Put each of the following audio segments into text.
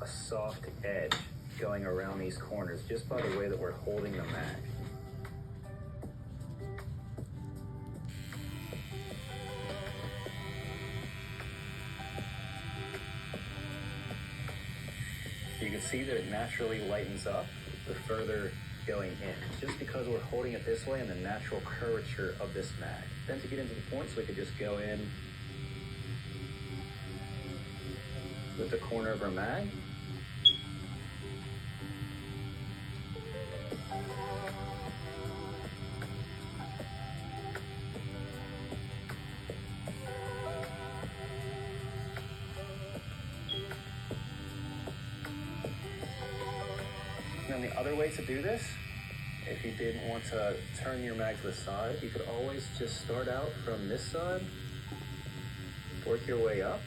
a soft edge going around these corners just by the way that we're holding the mag. You can see that it naturally lightens up the further going in, just because we're holding it this way and the natural curvature of this mag. Then to get into the points, we could just go in with the corner of our mag. And then the other way to do this, if you didn't want to turn your mag to the side, you could always just start out from this side, work your way up,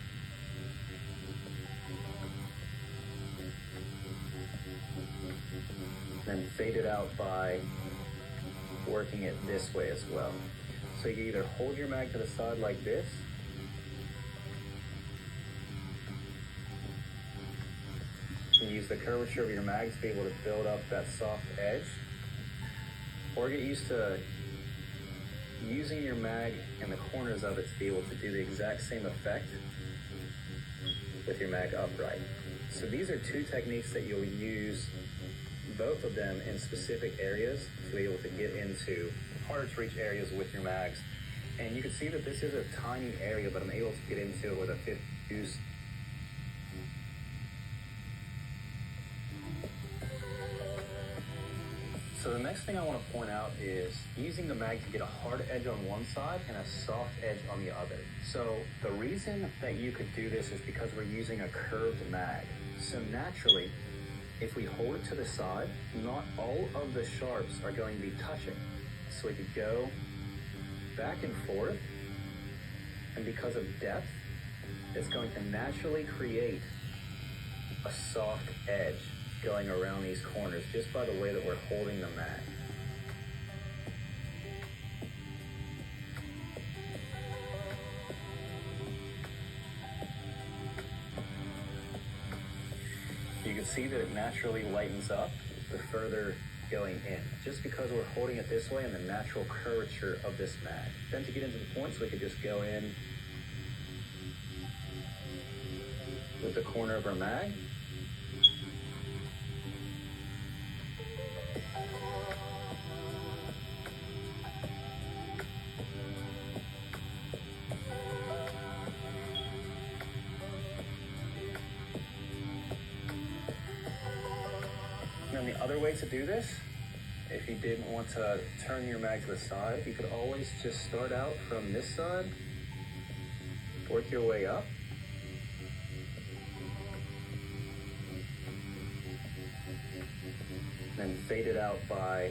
then fade it out by working it this way as well. So you either hold your mag to the side like this, and use the curvature of your mag to be able to build up that soft edge, or get used to using your mag and the corners of it to be able to do the exact same effect with your mag upright. So these are two techniques that you'll use, both of them in specific areas, to be able to get into harder to reach areas with your mags. And you can see that this is a tiny area, but I'm able to get into it with a 50 use. So the next thing I want to point out is using the mag to get a hard edge on one side and a soft edge on the other. So the reason that you could do this is because we're using a curved mag. So naturally, if we hold it to the side, not all of the sharps are going to be touching. So we could go back and forth, and because of depth, it's going to naturally create a soft edge going around these corners just by the way that we're holding the mag. You can see that it naturally lightens up the further going in, just because we're holding it this way and the natural curvature of this mag. Then to get into the points, we could just go in with the corner of our mag. And the other way to do this, if you didn't want to turn your mag to the side, you could always just start out from this side, work your way up, then fade it out by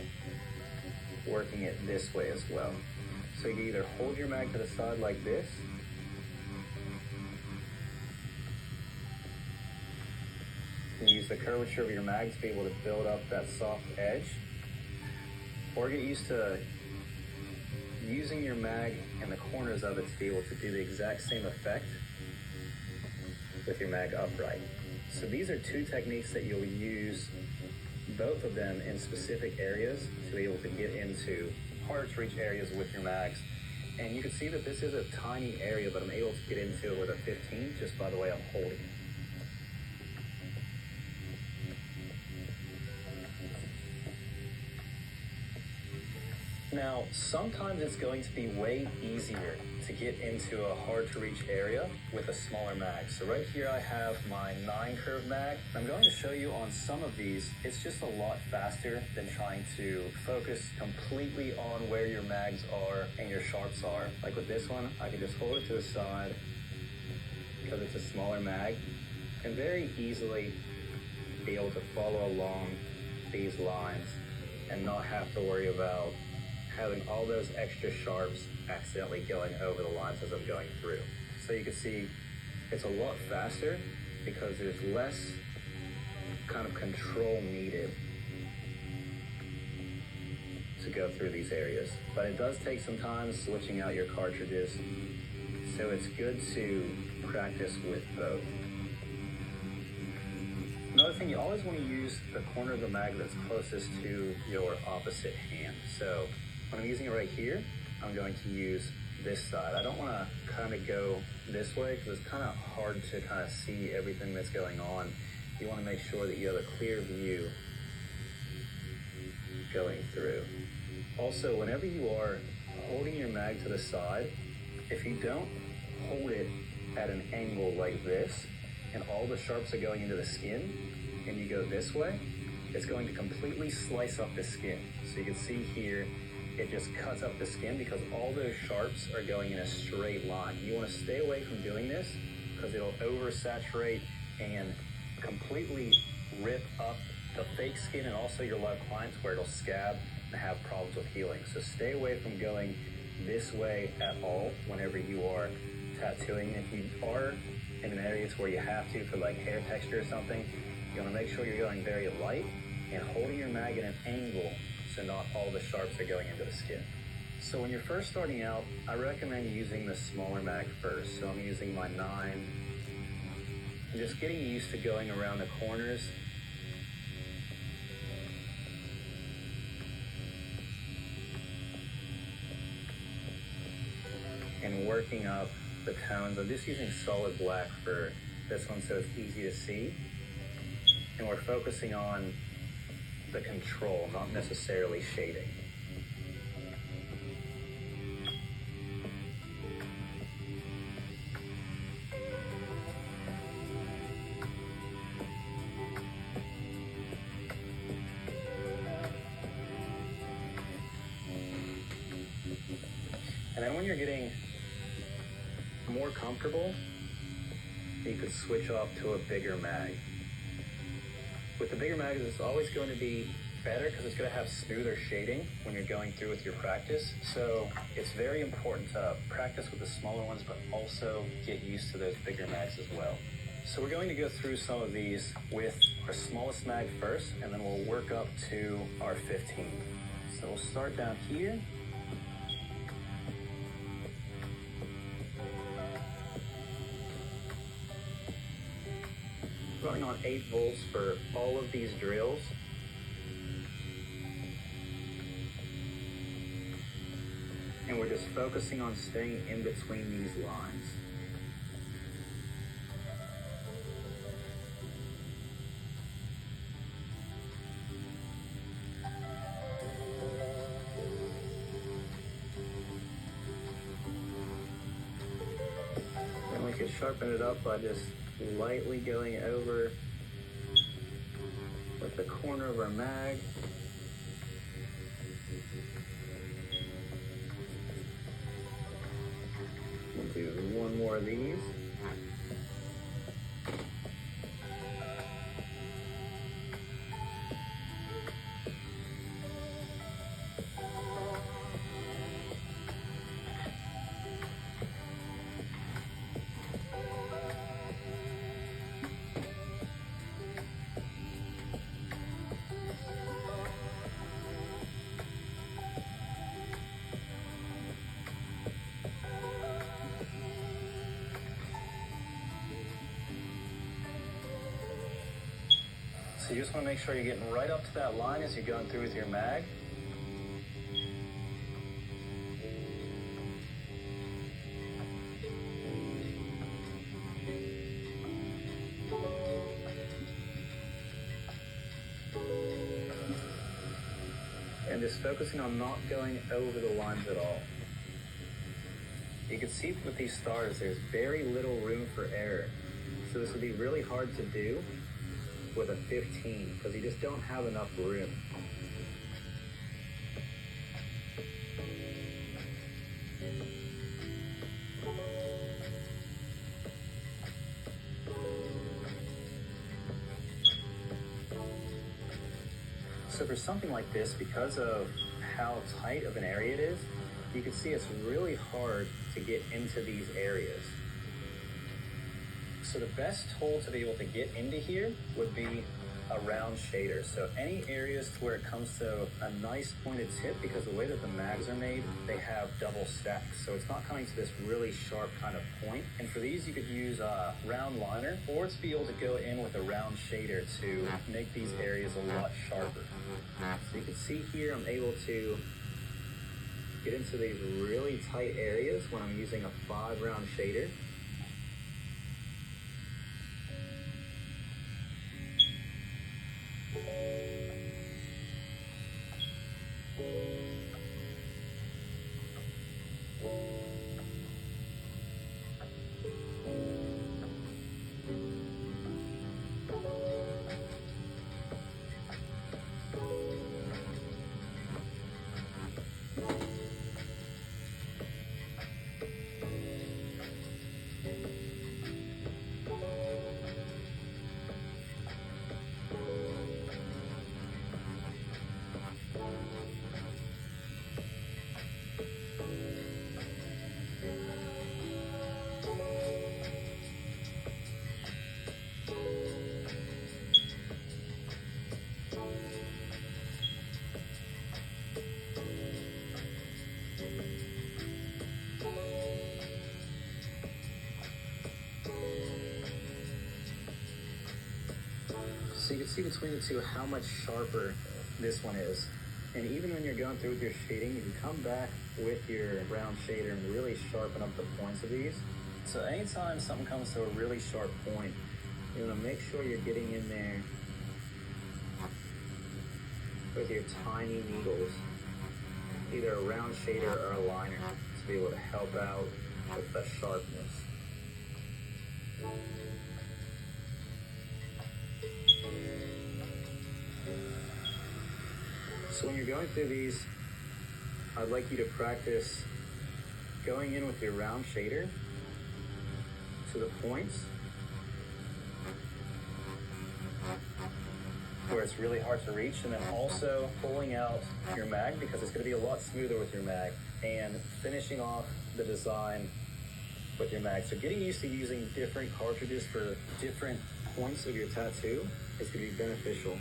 working it this way as well. So you either hold your mag to the side like this, and use the curvature of your mag to be able to build up that soft edge, or get used to using your mag and the corners of it to be able to do the exact same effect with your mag upright. So these are two techniques that you'll use, both of them in specific areas, to be able to get into harder to reach areas with your mags. And you can see that this is a tiny area, but I'm able to get into it with a 15 just by the way I'm holding it. Now, sometimes it's going to be way easier to get into a hard to reach area with a smaller mag. So right here I have my 9 curve mag. I'm going to show you on some of these, it's just a lot faster than trying to focus completely on where your mags are and your sharps are. Like with this one, I can just hold it to the side because it's a smaller mag, and very easily be able to follow along these lines and not have to worry about having all those extra sharps accidentally going over the lines as I'm going through. So you can see it's a lot faster because there's less kind of control needed to go through these areas. But it does take some time switching out your cartridges, so it's good to practice with both. Another thing, you always want to use the corner of the mag that's closest to your opposite hand. So when I'm using it right here, I'm going to use this side. I don't want to kind of go this way because it's kind of hard to kind of see everything that's going on. You want to make sure that you have a clear view going through. Also, whenever you are holding your mag to the side, if you don't hold it at an angle like this, and all the sharps are going into the skin, and you go this way, it's going to completely slice up the skin. So you can see here, it just cuts up the skin because all those sharps are going in a straight line. You want to stay away from doing this because it'll oversaturate and completely rip up the fake skin and also your live clients where it'll scab and have problems with healing. So stay away from going this way at all whenever you are tattooing. If you are in an area where you have to for like hair texture or something, you want to make sure you're going very light and holding your mag at an angle so not all the sharps are going into the skin. So when you're first starting out, I recommend using the smaller mag first. So I'm using my 9 and just getting used to going around the corners. And working up the tones. I'm just using solid black for this one so it's easy to see. And we're focusing on the control, not necessarily shading. And then when you're getting more comfortable, you could switch off to a bigger mag. With the bigger mags, it's always going to be better because it's going to have smoother shading when you're going through with your practice. So it's very important to practice with the smaller ones, but also get used to those bigger mags as well. So we're going to go through some of these with our smallest mag first, and then we'll work up to our 15. So we'll start down here. Running on 8 volts for all of these drills. And we're just focusing on staying in between these lines. And we can sharpen it up by just lightly going over with the corner of our mag. We'll do one more of these. So you just want to make sure you're getting right up to that line as you're going through with your mag. And just focusing on not going over the lines at all. You can see with these stars, there's very little room for error. So this would be really hard to do with a 15 because you just don't have enough room. So for something like this, because of how tight of an area it is, you can see it's really hard to get into these areas. So the best tool to be able to get into here would be a round shader. So any areas where it comes to a nice pointed tip, because the way that the mags are made, they have double stacks. So it's not coming to this really sharp kind of point. And for these, you could use a round liner, or to be able to go in with a round shader to make these areas a lot sharper. So you can see here, I'm able to get into these really tight areas when I'm using a 5 round shader. So you can see between the two how much sharper this one is. And even when you're going through with your shading, you can come back with your round shader and really sharpen up the points of these. So anytime something comes to a really sharp point, you want to make sure you're getting in there with your tiny needles, either a round shader or a liner, to be able to help out with the sharpness. So when you're going through these, I'd like you to practice going in with your round shader to the points where it's really hard to reach, and then also pulling out your mag, because it's going to be a lot smoother with your mag, and finishing off the design with your mag. So getting used to using different cartridges for different points of your tattoo is going to be beneficial.